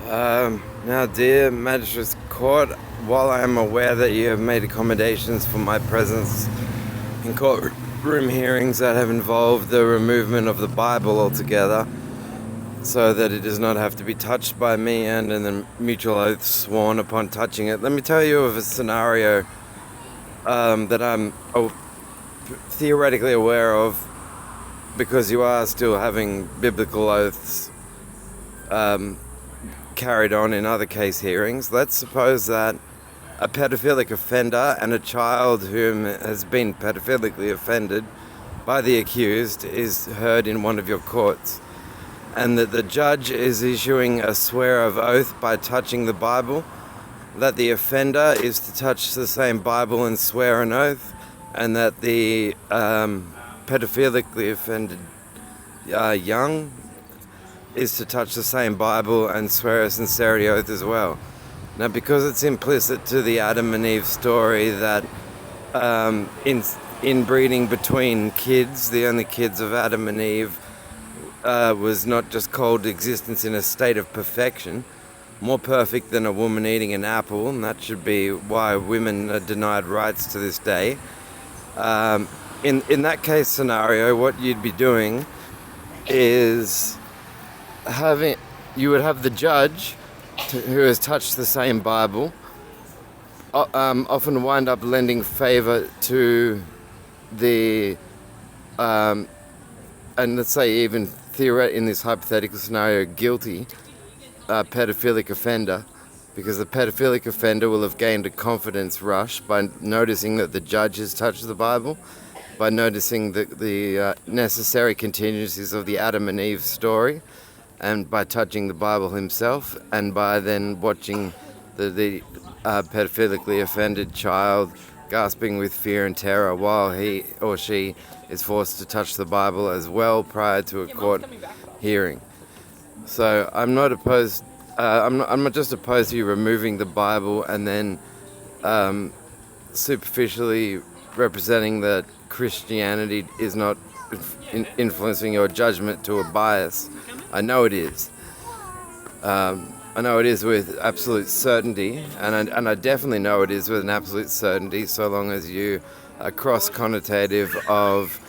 Now, dear Magistrates Court, while I am aware that you have made accommodations for my presence in courtroom hearings that have involved the removal of the Bible altogether, so that it does not have to be touched by me and in the mutual oath sworn upon touching it, let me tell you of a scenario that I'm theoretically aware of, because you are still having biblical oaths carried on in other case hearings. Let's suppose that a pedophilic offender and a child whom has been pedophilically offended by the accused is heard in one of your courts, and that the judge is issuing a swear of oath by touching the Bible, that the offender is to touch the same Bible and swear an oath, and that the pedophilically offended young is to touch the same Bible and swear a sincerity oath as well. Now, because it's implicit to the Adam and Eve story that inbreeding between kids, the only kids of Adam and Eve, was not just called existence in a state of perfection, more perfect than a woman eating an apple, and that should be why women are denied rights to this day. In that case scenario, what you'd be doing is you would have the judge who has touched the same Bible often wind up lending favor to the and let's say even in this hypothetical scenario, guilty pedophilic offender, because the pedophilic offender will have gained a confidence rush by noticing that the judge has touched the Bible, by noticing the necessary contingencies of the Adam and Eve story, and by touching the Bible himself, and by then watching the pedophilically offended child gasping with fear and terror while he or she is forced to touch the Bible as well prior to a court hearing. So I'm not opposed. I'm not just opposed to you removing the Bible and then superficially representing that Christianity is not influencing your judgment to a bias. I know it is. I know it is with absolute certainty, and I definitely know it is with an absolute certainty, so long as you are cross-connotative of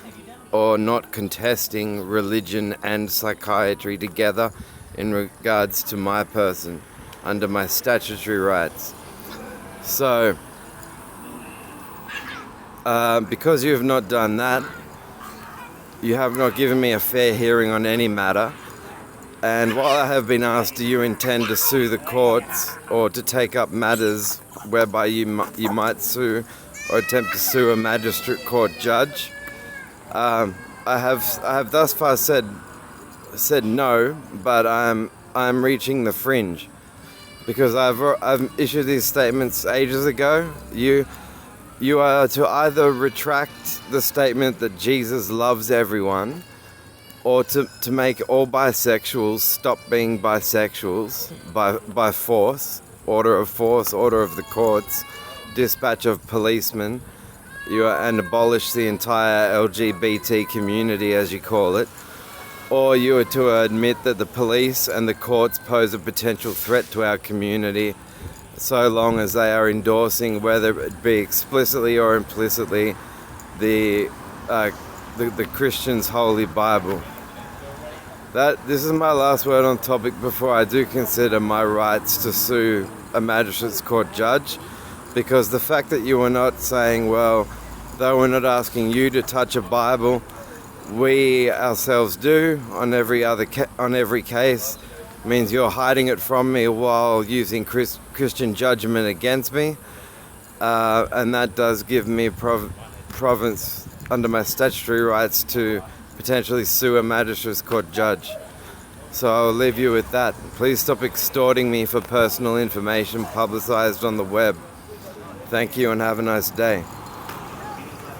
or not contesting religion and psychiatry together in regards to my person under my statutory rights. So, because you have not done that, you have not given me a fair hearing on any matter. And while I have been asked, do you intend to sue the courts or to take up matters whereby you might sue or attempt to sue a magistrate court judge, I have thus far said no, but I'm reaching the fringe, because I've issued these statements ages ago. You are to either retract the statement that Jesus loves everyone, or to make all bisexuals stop being bisexuals by force, order of the courts, dispatch of policemen, and abolish the entire LGBT community, as you call it, or you are to admit that the police and the courts pose a potential threat to our community, so long as they are endorsing, whether it be explicitly or implicitly, the Christian's Holy Bible. This is my last word on topic before I do consider my rights to sue a magistrate's court judge, because the fact that you are not saying, well, though we're not asking you to touch a Bible, we ourselves do on every case, means you're hiding it from me while using Christian judgment against me, and that does give me province under my statutory rights to potentially sue a magistrate's court judge. So I'll leave you with that. Please stop extorting me for personal information publicized on the web. Thank you and have a nice day.